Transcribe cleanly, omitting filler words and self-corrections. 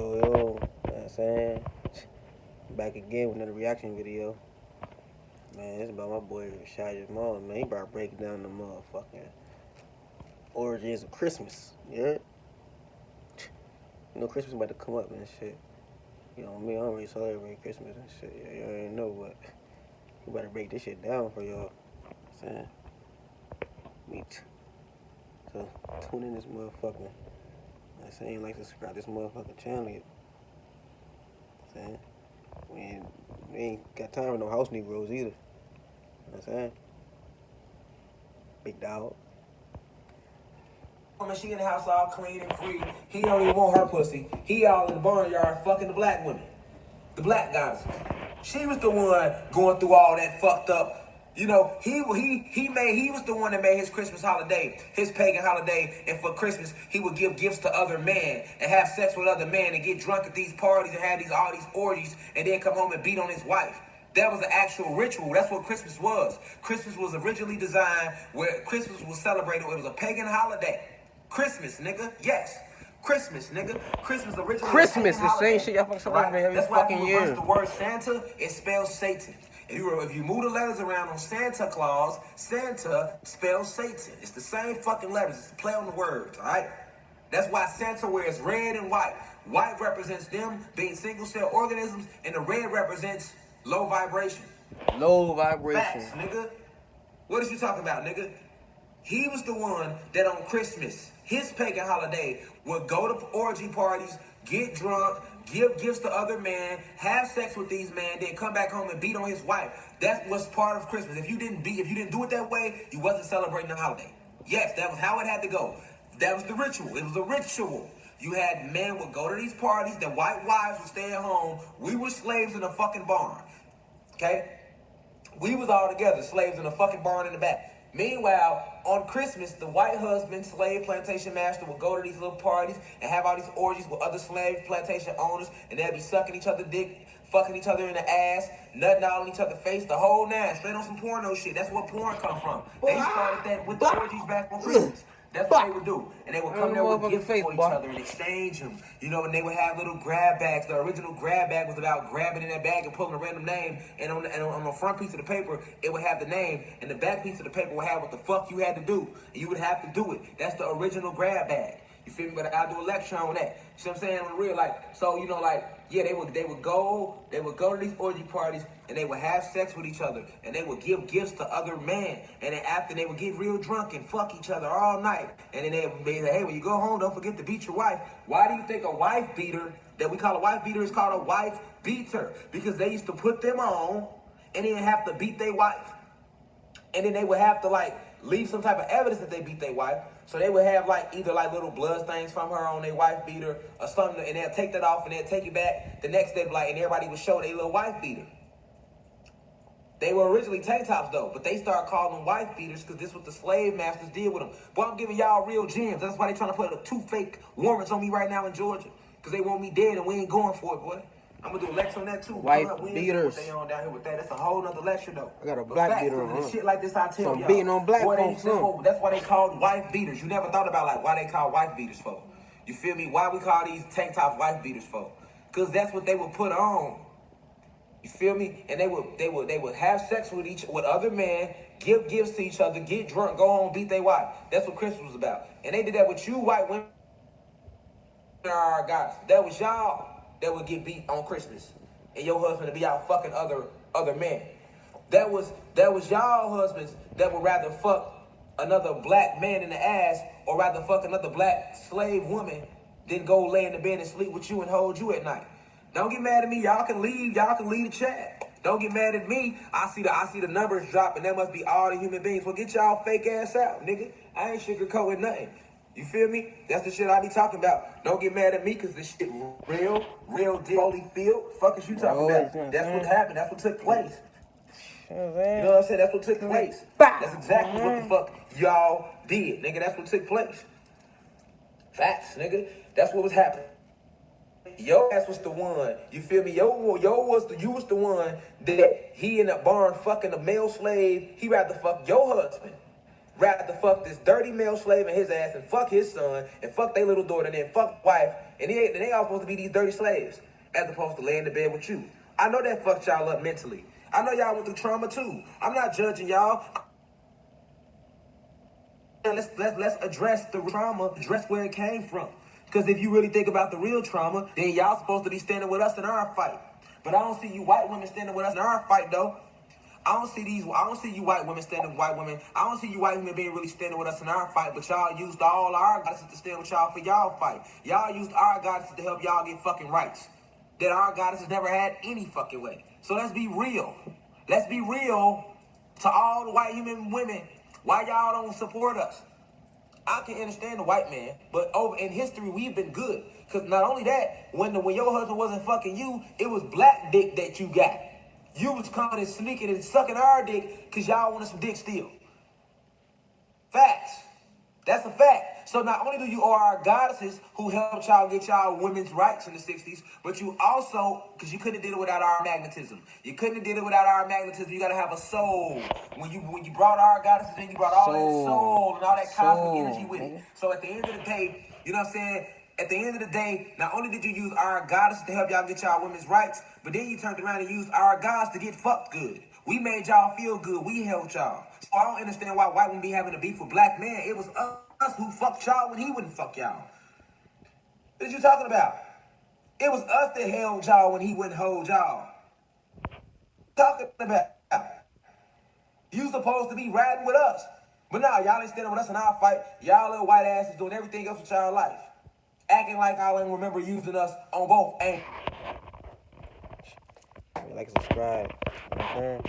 Yo, you know what I'm saying? Back again with another reaction video. Man, it's about my boy Rashad, Jamal, man. He about breaking down the motherfucking origins of Christmas. Yeah? You know Christmas about to come up and shit. You know me, I don't really celebrate Christmas and shit. Yeah, you already know, but we better break this shit down for y'all. You know what I'm saying? So, tune in this motherfucking. I'm saying, like, subscribe to this motherfucking channel. You know what I'm saying? We ain't got time for no house Negroes either. You know what I'm saying? Big dog. She in the house all clean and free. He don't even want her pussy. He all in the barnyard fucking the black women. The black goddess. She was the one going through all that fucked up. You know, he was the one that made his Christmas holiday, his pagan holiday, and for Christmas he would give gifts to other men and have sex with other men and get drunk at these parties and have all these orgies and then come home and beat on his wife. That was an actual ritual. That's what Christmas was. Christmas was originally designed where Christmas was celebrated. It was a pagan holiday. Christmas, nigga. Yes. Christmas, nigga. Christmas originally. Christmas, the same shit y'all fucking celebrate every fucking year. That's why the word Santa, it spells Satan. If you move the letters around on Santa Claus, Santa spells Satan. It's the same fucking letters. It's a play on the words, all right? That's why Santa wears red and white. White represents them being single-cell organisms, and the red represents low vibration. Low vibration. Facts, nigga. What is you talking about, nigga? He was the one that on Christmas, his pagan holiday, would go to orgy parties, get drunk, give gifts to other men, have sex with these men, then come back home and beat on his wife. That was part of Christmas. If you didn't do it that way, you wasn't celebrating the holiday. Yes, that was how it had to go. That was the ritual. It was a ritual. You had men would go to these parties, the white wives would stay at home. We were slaves in a fucking barn. Okay? We was all together, slaves in a fucking barn in the back. Meanwhile, on Christmas, the white husband, slave plantation master, would go to these little parties and have all these orgies with other slave plantation owners, and they'd be sucking each other dick, fucking each other in the ass, nutting out on each other's face, the whole nine, straight on some porno shit. That's where porn come from. They started that with the orgies back on Christmas. That's what they would do. And they would come there with gifts for each other and exchange them. You know, and they would have little grab bags. The original grab bag was about grabbing in that bag and pulling a random name. And on the front piece of the paper, it would have the name. And the back piece of the paper would have what the fuck you had to do. And you would have to do it. That's the original grab bag. You feel me? But I'll do a lecture on that. You see what I'm saying? On the real, like, so, you know, like, yeah, they would go to these orgy parties and they would have sex with each other and they would give gifts to other men, and then after they would get real drunk and fuck each other all night, and then they would be like, hey, when you go home, don't forget to beat your wife. Why do you think a wife beater that we call a wife beater is called a wife beater? Because they used to put them on and then have to beat their wife, and then they would have to like leave some type of evidence that they beat their wife. So they would have like either like little blood stains from her on their wife beater or something, and they'll take that off and they'll take it back the next day, like, and everybody would show their little wife beater. They were originally tank tops though, but they started calling them wife beaters because this is what the slave masters did with them. Boy, I'm giving y'all real gems. That's why they trying to put 2 fake warrants on me right now in Georgia, because they want me dead and we ain't going for it, boy. I'm gonna do a lecture on that too. Wife beaters. They on down here with that. That's a whole nother lecture though. I got a black beater on. Shit like this, I tell y'all. Beating on black folks. That's why they called wife beaters. You never thought about like why they call wife beaters for. You feel me? Why we call these tank tops wife beaters for? Cause that's what they would put on. You feel me? And they would have sex with other men, give gifts to each other, get drunk, go home, beat their wife. That's what Christmas was about. And they did that with you white women. Guys, that was y'all that would get beat on Christmas, and your husband to be out fucking other men. That was y'all husbands that would rather fuck another black man in the ass or rather fuck another black slave woman than go lay in the bed and sleep with you and hold you at night. Don't get mad at me. Y'all can leave the chat. Don't get mad at me. I see the numbers drop, and that must be all the human beings. Well, get y'all fake ass out, nigga. I ain't sugarcoating nothing. You feel me? That's the shit I be talking about. Don't get mad at me, because this shit real deal. Holyfield. Fuck is you talking about? That's what happened. That's what took place. You know what I'm saying? That's what took place. That's exactly what the fuck y'all did, nigga. That's what took place. Facts, nigga. That's what was happening. Your ass was the one, you feel me? You was the one that he in the barn fucking a male slave. He rather fuck your husband rather fuck this dirty male slave and his ass and fuck his son and fuck their little daughter and then fuck wife and they all supposed to be these dirty slaves as opposed to lay in the bed with you. I know that fucked y'all up mentally. I know y'all went through trauma too. I'm not judging y'all. Let's address the trauma, address where it came from. Because if you really think about the real trauma, then y'all supposed to be standing with us in our fight. But I don't see you white women standing with us in our fight though. I don't see you white women standing with white women. I don't see you white women being really standing with us in our fight, but y'all used all our goddesses to stand with y'all for y'all fight. Y'all used our goddesses to help y'all get fucking rights that our goddesses never had any fucking way. So let's be real. Let's be real to all the white human women. Why y'all don't support us? I can understand the white man, but over in history, we've been good. Because not only that, when your husband wasn't fucking you, it was black dick that you got. You was coming and sneaking and sucking our dick because y'all wanted some dick still. Facts. That's a fact. So not only do you owe our goddesses who helped y'all get y'all women's rights in the 60s, but you also, because you couldn't have did it without our magnetism. You couldn't have did it without our magnetism. You got to have a soul. When you brought our goddesses in, you brought all that soul and all that cosmic energy with it. So at the end of the day, you know what I'm saying? At the end of the day, not only did you use our goddesses to help y'all get y'all women's rights, but then you turned around and used our gods to get fucked good. We made y'all feel good. We helped y'all. So I don't understand why white women be having a beef with black men. It was us who fucked y'all when he wouldn't fuck y'all. What are you talking about? It was us that held y'all when he wouldn't hold y'all. Talking about. You supposed to be riding with us. But now y'all ain't standing with us in our fight. Y'all little white asses doing everything else with y'all life. Acting like I don't remember using us on both angles. Like, subscribe. Okay.